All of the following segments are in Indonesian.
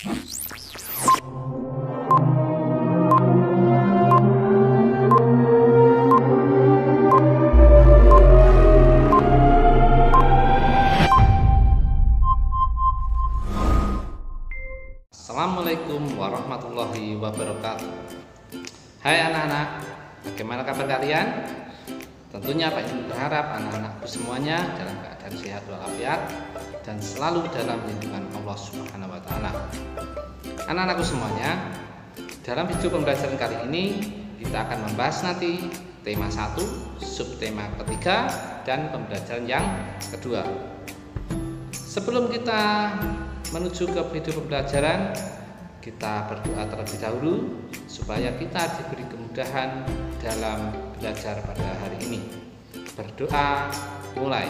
Assalamualaikum warahmatullahi wabarakatuh. Hai anak-anak, bagaimana kabar kalian? Tentunya Pak Ibu berharap anak-anakku semuanya dalam keadaan sehat walafiat dan selalu dalam lindungan Allah Subhanahu wa taala. Anak-anakku semuanya, dalam video pembelajaran kali ini kita akan membahas nanti tema 1, subtema ketiga, dan pembelajaran yang kedua. Sebelum kita menuju ke video pembelajaran, kita berdoa terlebih dahulu supaya kita diberi kemudahan dalam belajar pada hari ini. Berdoa mulai.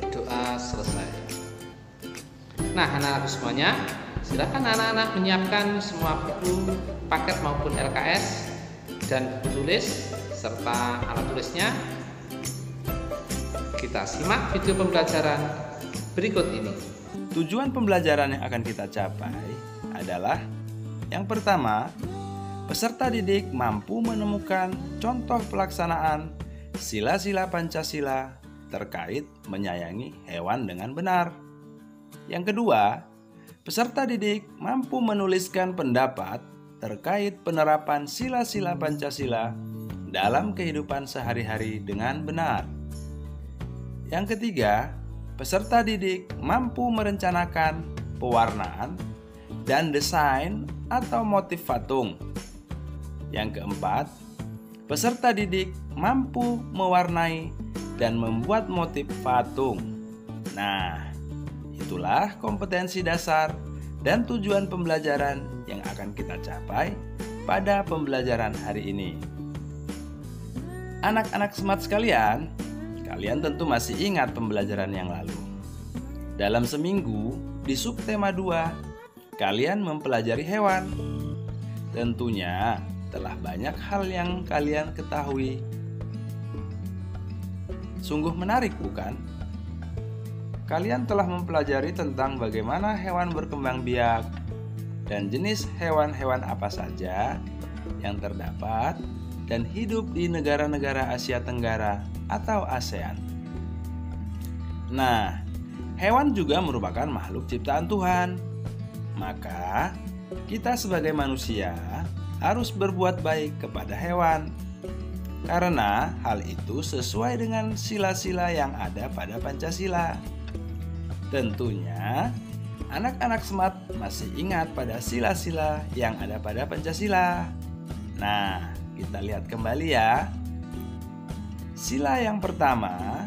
Berdoa selesai. Nah, anak-anak semuanya, silakan anak-anak menyiapkan semua buku, paket maupun LKS dan buku tulis serta alat tulisnya. Kita simak video pembelajaran berikut ini. Tujuan pembelajaran yang akan kita capai adalah yang pertama, peserta didik mampu menemukan contoh pelaksanaan sila-sila Pancasila terkait menyayangi hewan dengan benar. Yang kedua, peserta didik mampu menuliskan pendapat terkait penerapan sila-sila Pancasila dalam kehidupan sehari-hari dengan benar. Yang ketiga, peserta didik mampu merencanakan pewarnaan dan desain atau motif patung. Yang keempat, peserta didik mampu mewarnai dan membuat motif patung. Nah, itulah kompetensi dasar dan tujuan pembelajaran yang akan kita capai pada pembelajaran hari ini. Anak-anak smart sekalian, kalian tentu masih ingat pembelajaran yang lalu. Dalam seminggu, di subtema 2, kalian mempelajari hewan. Tentunya telah banyak hal yang kalian ketahui. Sungguh menarik, bukan? Kalian telah mempelajari tentang bagaimana hewan berkembang biak dan jenis hewan-hewan apa saja yang terdapat dan hidup di negara-negara Asia Tenggara atau ASEAN. Nah, hewan juga merupakan makhluk ciptaan Tuhan. Maka, kita sebagai manusia harus berbuat baik kepada hewan. Karena hal itu sesuai dengan sila-sila yang ada pada Pancasila. Tentunya, anak-anak smart masih ingat pada sila-sila yang ada pada Pancasila. Nah, kita lihat kembali ya. Sila yang pertama,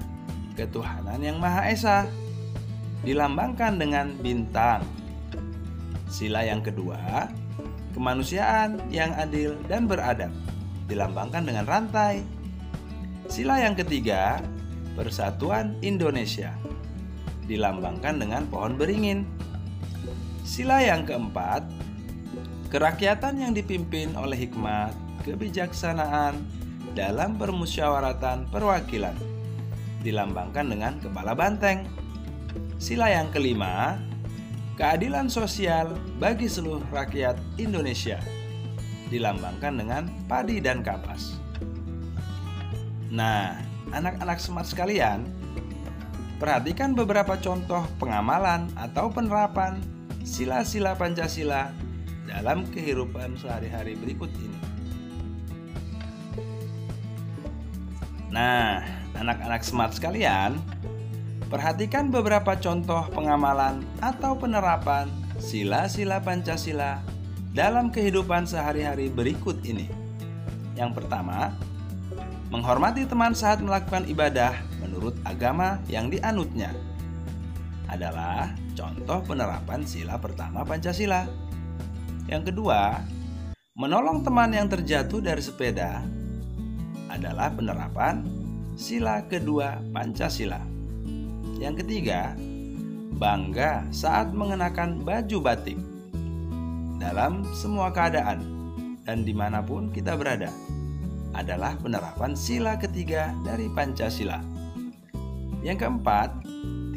ketuhanan yang Maha Esa, dilambangkan dengan bintang. Sila yang kedua, kemanusiaan yang adil dan beradab, dilambangkan dengan rantai. Sila yang ketiga, persatuan Indonesia, dilambangkan dengan pohon beringin. Sila yang keempat, kerakyatan yang dipimpin oleh hikmat, kebijaksanaan dalam permusyawaratan perwakilan, dilambangkan dengan kepala banteng. Sila yang kelima, keadilan sosial bagi seluruh rakyat Indonesia, dilambangkan dengan padi dan kapas. Nah, anak-anak smart sekalian, perhatikan beberapa contoh pengamalan atau penerapan sila-sila Pancasila dalam kehidupan sehari-hari berikut ini. Nah, anak-anak smart sekalian, perhatikan beberapa contoh pengamalan atau penerapan sila-sila Pancasila dalam kehidupan sehari-hari berikut ini. Yang pertama, menghormati teman saat melakukan ibadah menurut agama yang dianutnya adalah contoh penerapan sila pertama Pancasila. Yang kedua, menolong teman yang terjatuh dari sepeda adalah penerapan sila kedua Pancasila. Yang ketiga, bangga saat mengenakan baju batik dalam semua keadaan dan dimanapun kita berada adalah penerapan sila ketiga dari Pancasila. Yang keempat,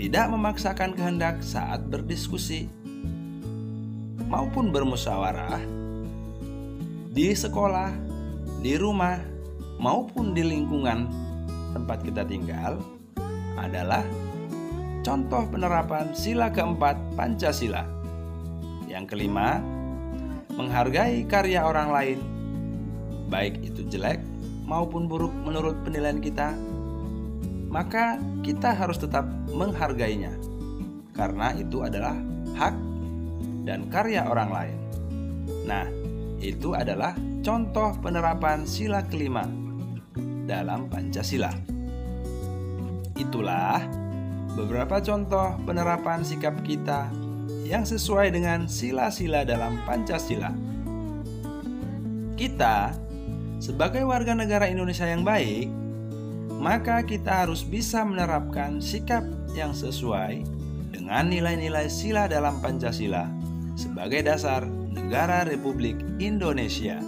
tidak memaksakan kehendak saat berdiskusi maupun bermusyawarah di sekolah, di rumah, maupun di lingkungan tempat kita tinggal adalah contoh penerapan sila keempat Pancasila. Yang kelima, menghargai karya orang lain, baik itu jelek maupun buruk menurut penilaian kita, maka kita harus tetap menghargainya, karena itu adalah hak dan karya orang lain. Nah, itu adalah contoh penerapan sila kelima dalam Pancasila. Itulah beberapa contoh penerapan sikap kita yang sesuai dengan sila-sila dalam Pancasila. Kita sebagai warga negara Indonesia yang baik, maka kita harus bisa menerapkan sikap yang sesuai dengan nilai-nilai sila dalam Pancasila sebagai dasar negara Republik Indonesia.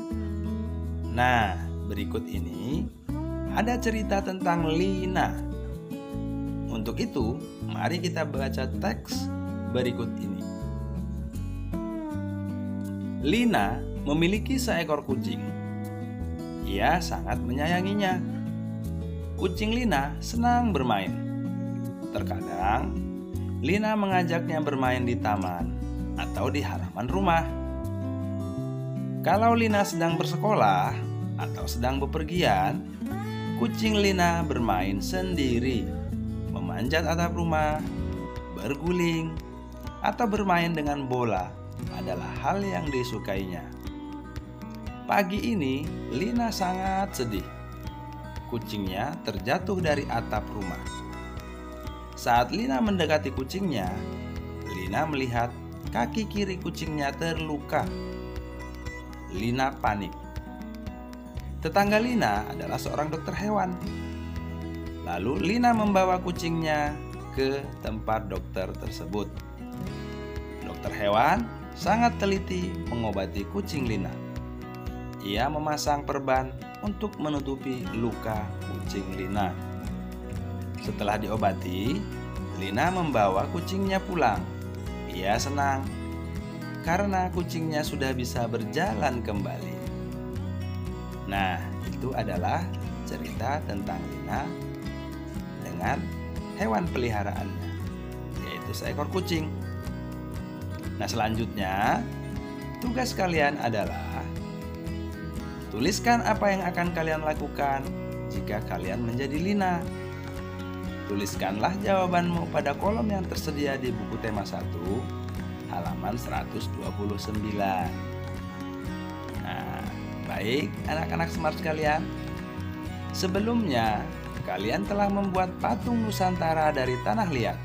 Nah, berikut ini ada cerita tentang Lina. Untuk itu, mari kita baca teks berikut ini. Lina memiliki seekor kucing. Ia sangat menyayanginya. Kucing Lina senang bermain. Terkadang, Lina mengajaknya bermain di taman atau di halaman rumah. Kalau Lina sedang bersekolah atau sedang bepergian, kucing Lina bermain sendiri, memanjat atap rumah, berguling, atau bermain dengan bola adalah hal yang disukainya. Pagi ini, Lina sangat sedih. Kucingnya terjatuh dari atap rumah. Saat Lina mendekati kucingnya, Lina melihat kaki kiri kucingnya terluka. Lina panik. Tetangga Lina adalah seorang dokter hewan. Lalu Lina membawa kucingnya ke tempat dokter tersebut. Dokter hewan sangat teliti mengobati kucing Lina. Ia memasang perban untuk menutupi luka kucing Lina. Setelah diobati, Lina membawa kucingnya pulang. Ia senang karena kucingnya sudah bisa berjalan kembali. Nah, itu adalah cerita tentang Lina dengan hewan peliharaannya, yaitu seekor kucing. Nah, selanjutnya tugas kalian adalah tuliskan apa yang akan kalian lakukan jika kalian menjadi Lina. Tuliskanlah jawabanmu pada kolom yang tersedia di buku tema 1 halaman 129. Nah, baik anak-anak smart sekalian, sebelumnya kalian telah membuat patung Nusantara dari tanah liat,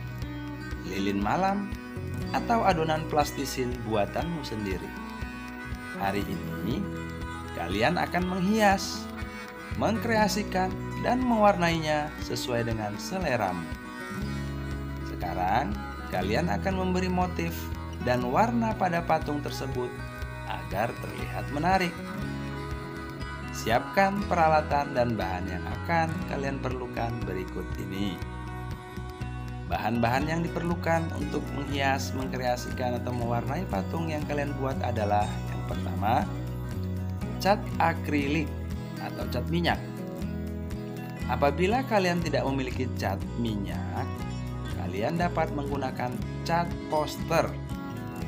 lilin malam, atau adonan plastisin buatanmu sendiri. Hari ini kalian akan menghias, mengkreasikan, dan mewarnainya sesuai dengan seleramu. Sekarang kalian akan memberi motif dan warna pada patung tersebut agar terlihat menarik. Siapkan peralatan dan bahan yang akan kalian perlukan berikut ini. Bahan-bahan yang diperlukan untuk menghias, mengkreasikan, atau mewarnai patung yang kalian buat adalah yang pertama, cat akrilik atau cat minyak. Apabila kalian tidak memiliki cat minyak, kalian dapat menggunakan cat poster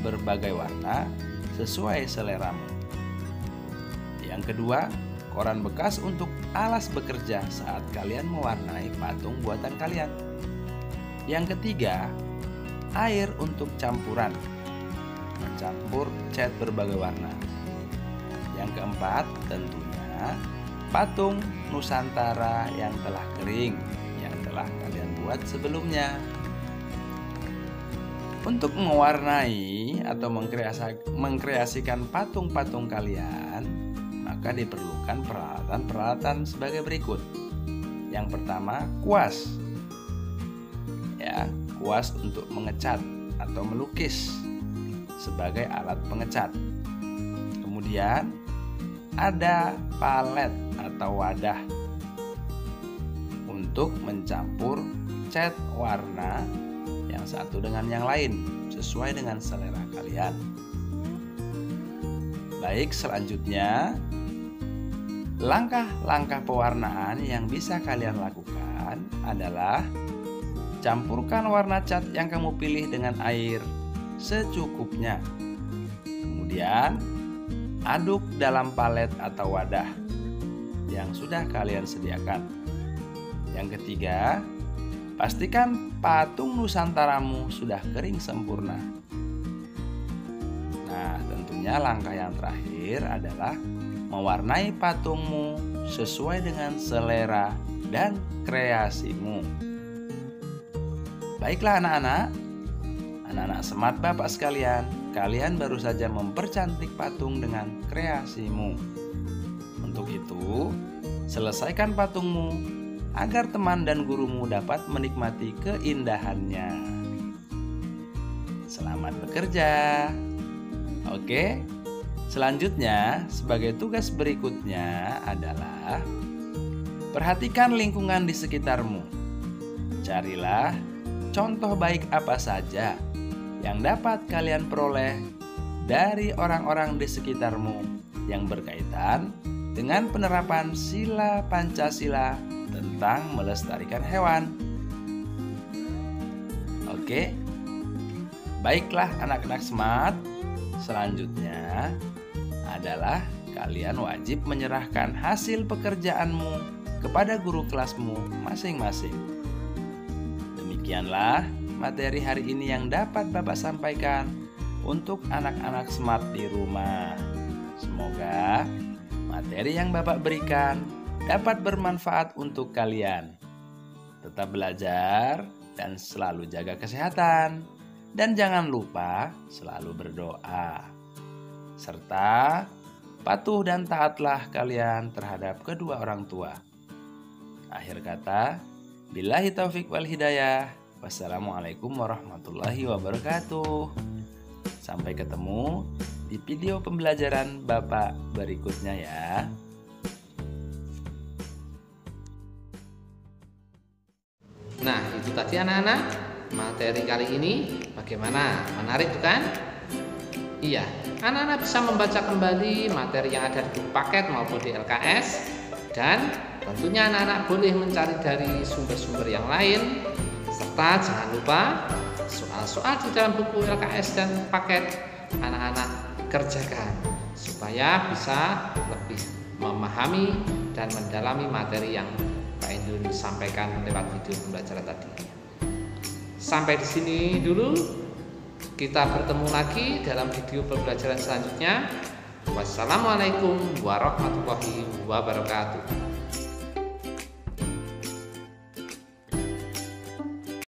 berbagai warna sesuai seleramu. Yang kedua, koran bekas untuk alas bekerja saat kalian mewarnai patung buatan kalian. Yang ketiga, air untuk campuran, mencampur cat berbagai warna. Yang keempat, tentunya patung Nusantara yang telah kering, yang telah kalian buat sebelumnya. Untuk mewarnai atau mengkreasikan patung-patung kalian, maka diperlukan peralatan-peralatan sebagai berikut. Yang pertama, kuas. Ya, kuas untuk mengecat atau melukis sebagai alat pengecat. Kemudian ada palet atau wadah untuk mencampur cat warna yang satu dengan yang lain sesuai dengan selera kalian. Baik, selanjutnya langkah-langkah pewarnaan yang bisa kalian lakukan adalah campurkan warna cat yang kamu pilih dengan air secukupnya. Kemudian aduk dalam palet atau wadah yang sudah kalian sediakan. Yang ketiga, pastikan patung Nusantaramu sudah kering sempurna. Nah, tentunya langkah yang terakhir adalah mewarnai patungmu sesuai dengan selera dan kreasimu. Baiklah anak-anak smart Bapak sekalian, kalian baru saja mempercantik patung dengan kreasimu. Untuk itu, selesaikan patungmu agar teman dan gurumu dapat menikmati keindahannya. Selamat bekerja. Oke, selanjutnya sebagai tugas berikutnya adalah perhatikan lingkungan di sekitarmu. Carilah contoh baik apa saja yang dapat kalian peroleh dari orang-orang di sekitarmu yang berkaitan dengan penerapan sila Pancasila tentang melestarikan hewan. Oke, baiklah anak-anak smart. Selanjutnya adalah kalian wajib menyerahkan hasil pekerjaanmu kepada guru kelasmu masing-masing. Demikianlah materi hari ini yang dapat Bapak sampaikan untuk anak-anak smart di rumah. Semoga materi yang Bapak berikan dapat bermanfaat untuk kalian. Tetap belajar dan selalu jaga kesehatan. Dan jangan lupa selalu berdoa. Serta patuh dan taatlah kalian terhadap kedua orang tua. Akhir kata, billahi taufik wal hidayah. Wassalamualaikum warahmatullahi wabarakatuh. Sampai ketemu di video pembelajaran Bapak berikutnya ya. Nah, itu tadi anak-anak materi kali ini. Bagaimana? Menarik bukan? Iya, anak-anak bisa membaca kembali materi yang ada di buku paket maupun di LKS. Dan tentunya anak-anak boleh mencari dari sumber-sumber yang lain. Serta jangan lupa soal-soal di dalam buku LKS dan paket anak-anak kerjakan supaya bisa lebih memahami dan mendalami materi yang Pak Indun sampaikan lewat video pembelajaran tadi. Sampai di sini dulu. Kita bertemu lagi dalam video pembelajaran selanjutnya. Wassalamualaikum warahmatullahi wabarakatuh.